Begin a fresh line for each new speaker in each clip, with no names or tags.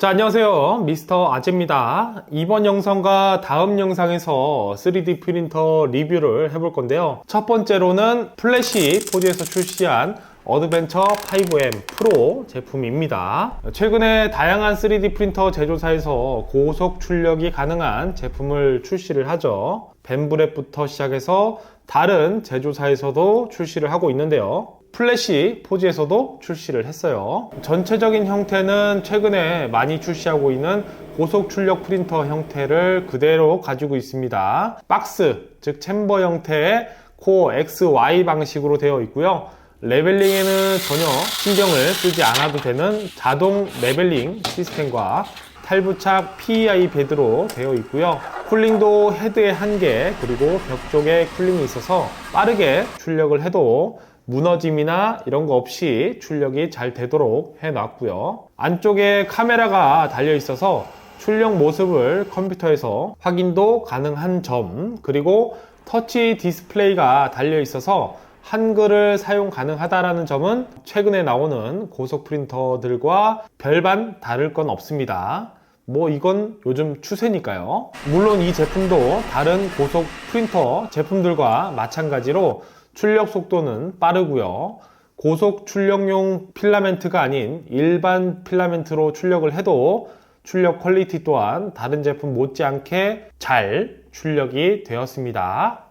자, 안녕하세요. 미스터 아재입니다. 이번 영상과 다음 영상에서 3D 프린터 리뷰를 해볼 건데요. 첫 번째로는 플래시 포즈에서 출시한 어드벤처 5M 프로 제품입니다. 최근에 다양한 3D 프린터 제조사에서 고속 출력이 가능한 제품을 출시를 하죠. 벤브랩부터 시작해서 다른 제조사에서도 출시를 하고 있는데요. 플래시 포즈에서도 출시를 했어요. 전체적인 형태는 최근에 많이 출시하고 있는 고속 출력 프린터 형태를 그대로 가지고 있습니다. 박스, 즉 챔버 형태의 코어 XY 방식으로 되어 있고요. 레벨링에는 전혀 신경을 쓰지 않아도 되는 자동 레벨링 시스템과 탈부착 PEI 베드로 되어 있고요. 쿨링도 헤드에 1개, 그리고 벽 쪽에 쿨링이 있어서 빠르게 출력을 해도 무너짐이나 이런 거 없이 출력이 잘 되도록 해놨고요. 안쪽에 카메라가 달려 있어서 출력 모습을 컴퓨터에서 확인도 가능한 점, 그리고 터치 디스플레이가 달려 있어서 한글을 사용 가능하다는 점은 최근에 나오는 고속 프린터들과 별반 다를 건 없습니다. 이건 요즘 추세니까요. 물론 이 제품도 다른 고속 프린터 제품들과 마찬가지로 출력 속도는 빠르고요. 고속 출력용 필라멘트가 아닌 일반 필라멘트로 출력을 해도 출력 퀄리티 또한 다른 제품 못지않게 잘 출력이 되었습니다.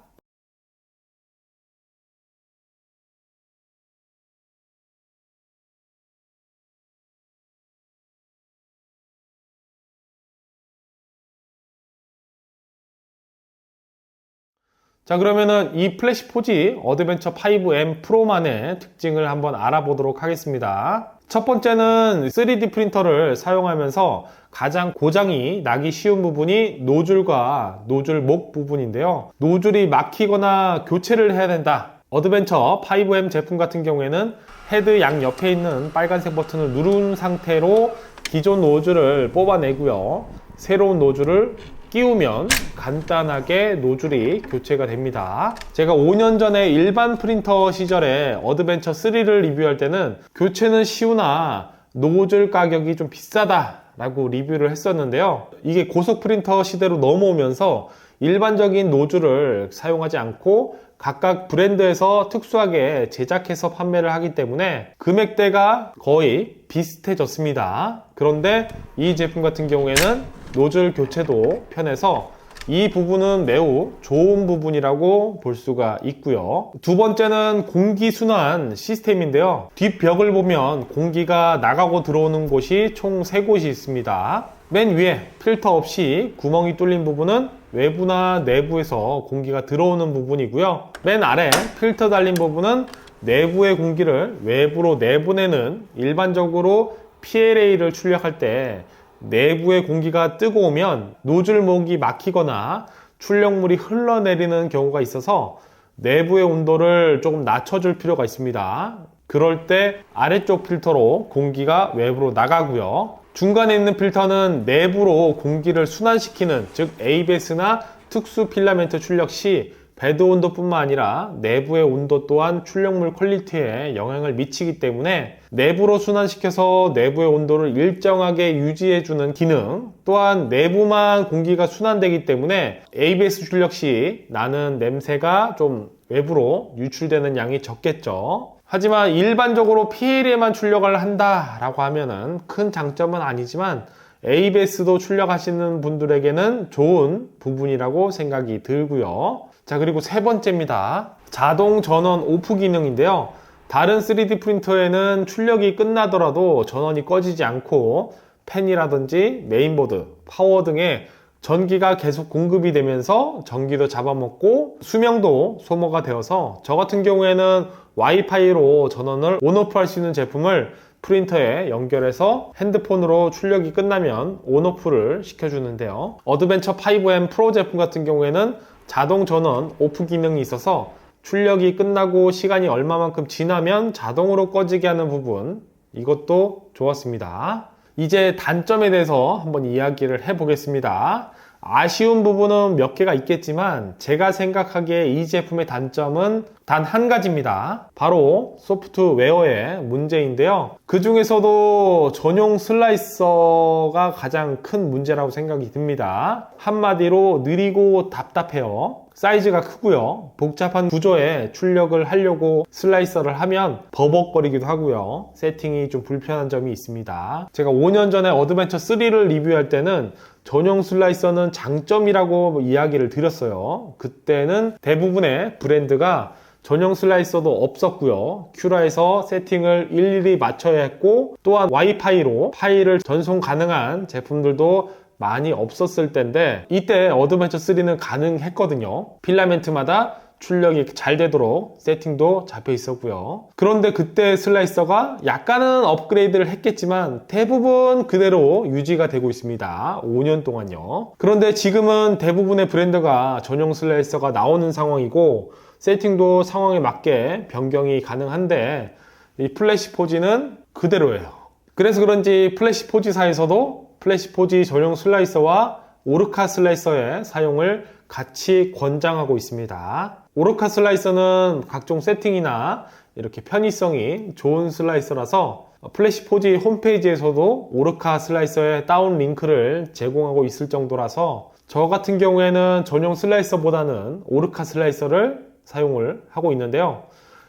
자, 그러면은 이 플래시 포지 어드벤처 5M 프로만의 특징을 한번 알아보도록 하겠습니다. 첫 번째는 3D 프린터를 사용하면서 가장 고장이 나기 쉬운 부분이 노즐과 노즐 목 부분인데요. 노즐이 막히거나 교체를 해야 된다. 어드벤처 5M 제품 같은 경우에는 헤드 양 옆에 있는 빨간색 버튼을 누른 상태로 기존 노즐을 뽑아내고요. 새로운 노즐을 끼우면 간단하게 노즐이 교체가 됩니다. 제가 5년 전에 일반 프린터 시절에 어드벤처 3를 리뷰할 때는 교체는 쉬우나 노즐 가격이 좀 비싸다 라고 리뷰를 했었는데요. 이게 고속 프린터 시대로 넘어오면서 일반적인 노즐을 사용하지 않고 각각 브랜드에서 특수하게 제작해서 판매를 하기 때문에 금액대가 거의 비슷해졌습니다. 그런데 이 제품 같은 경우에는 노즐 교체도 편해서 이 부분은 매우 좋은 부분이라고 볼 수가 있고요. 두 번째는 공기순환 시스템인데요. 뒷벽을 보면 공기가 나가고 들어오는 곳이 총 3곳이 있습니다. 맨 위에 필터 없이 구멍이 뚫린 부분은 외부나 내부에서 공기가 들어오는 부분이고요. 맨 아래 필터 달린 부분은 내부의 공기를 외부로 내보내는, 일반적으로 PLA를 출력할 때 내부의 공기가 뜨거우면 노즐 목이 막히거나 출력물이 흘러내리는 경우가 있어서 내부의 온도를 조금 낮춰줄 필요가 있습니다. 그럴 때 아래쪽 필터로 공기가 외부로 나가고요. 중간에 있는 필터는 내부로 공기를 순환시키는, 즉 ABS나 특수 필라멘트 출력 시 베드 온도뿐만 아니라 내부의 온도 또한 출력물 퀄리티에 영향을 미치기 때문에 내부로 순환시켜서 내부의 온도를 일정하게 유지해주는 기능, 또한 내부만 공기가 순환되기 때문에 ABS 출력 시 나는 냄새가 좀 외부로 유출되는 양이 적겠죠. 하지만 일반적으로 PLA만 출력을 한다라고 하면은 큰 장점은 아니지만 ABS도 출력하시는 분들에게는 좋은 부분이라고 생각이 들고요. 자, 그리고 세 번째입니다. 자동 전원 오프 기능인데요. 다른 3D 프린터에는 출력이 끝나더라도 전원이 꺼지지 않고 팬이라든지 메인보드, 파워 등의 전기가 계속 공급이 되면서 전기도 잡아먹고 수명도 소모가 되어서 저 같은 경우에는 와이파이로 전원을 온오프 할 수 있는 제품을 프린터에 연결해서 핸드폰으로 출력이 끝나면 온오프를 시켜주는데요. 어드벤처 5M 프로 제품 같은 경우에는 자동 전원 오프 기능이 있어서 출력이 끝나고 시간이 얼마만큼 지나면 자동으로 꺼지게 하는 부분, 이것도 좋았습니다. 이제 단점에 대해서 한번 이야기를 해보겠습니다. 아쉬운 부분은 몇 개가 있겠지만 제가 생각하기에 이 제품의 단점은 단 한 가지입니다. 바로 소프트웨어의 문제인데요. 그 중에서도 전용 슬라이서가 가장 큰 문제라고 생각이 듭니다. 한마디로 느리고 답답해요. 사이즈가 크고요. 복잡한 구조에 출력을 하려고 슬라이서를 하면 버벅거리기도 하고요. 세팅이 좀 불편한 점이 있습니다. 제가 5년 전에 어드벤처 3를 리뷰할 때는 전용 슬라이서는 장점이라고 이야기를 드렸어요. 그때는 대부분의 브랜드가 전용 슬라이서도 없었고요. 큐라에서 세팅을 일일이 맞춰야 했고, 또한 와이파이로 파일을 전송 가능한 제품들도 많이 없었을 때인데, 이때 어드벤처 3는 가능했거든요. 필라멘트마다 출력이 잘 되도록 세팅도 잡혀 있었고요. 그런데 그때 슬라이서가 약간은 업그레이드를 했겠지만 대부분 그대로 유지가 되고 있습니다. 5년 동안요. 그런데 지금은 대부분의 브랜드가 전용 슬라이서가 나오는 상황이고, 세팅도 상황에 맞게 변경이 가능한데 이 플래시포지는 그대로예요. 그래서 그런지 플래시포지사에서도 플래시포지 전용 슬라이서와 오르카 슬라이서의 사용을 같이 권장하고 있습니다. 오르카 슬라이서는 각종 세팅이나 이렇게 편의성이 좋은 슬라이서라서 플래시포지 홈페이지에서도 오르카 슬라이서의 다운 링크를 제공하고 있을 정도라서 저 같은 경우에는 전용 슬라이서보다는 오르카 슬라이서를 사용을 하고 있는데요.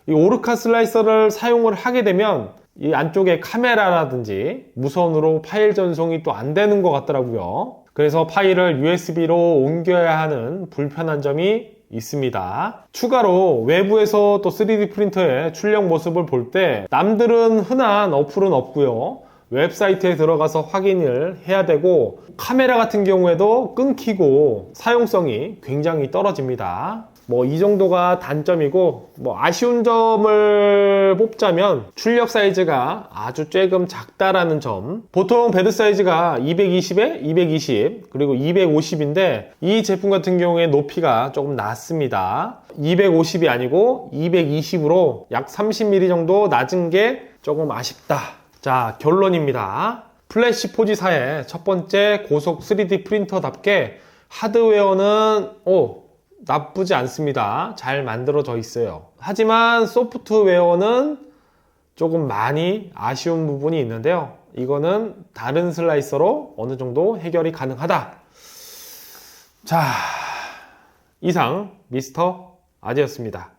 이 오르카 슬라이서를 사용을 하게 되면 이 안쪽에 카메라라든지 무선으로 파일 전송이 또 안 되는 것 같더라고요. 그래서 파일을 USB로 옮겨야 하는 불편한 점이 있습니다. 추가로 외부에서 또 3D 프린터의 출력 모습을 볼 때 남들은 흔한 어플은 없고요. 웹사이트에 들어가서 확인을 해야 되고, 카메라 같은 경우에도 끊기고 사용성이 굉장히 떨어집니다. 이 정도가 단점이고, 아쉬운 점을 뽑자면 출력 사이즈가 아주 조금 작다라는 점. 보통 베드 사이즈가 220에 220 그리고 250인데 이 제품 같은 경우에 높이가 조금 낮습니다. 250이 아니고 220으로 약 30mm 정도 낮은 게 조금 아쉽다. 자, 결론입니다. 플래시포지사의 첫 번째 고속 3D 프린터답게 하드웨어는 나쁘지 않습니다. 잘 만들어져 있어요. 하지만 소프트웨어는 조금 많이 아쉬운 부분이 있는데요. 이거는 다른 슬라이서로 어느 정도 해결이 가능하다. 자, 이상 미스터 아재였습니다.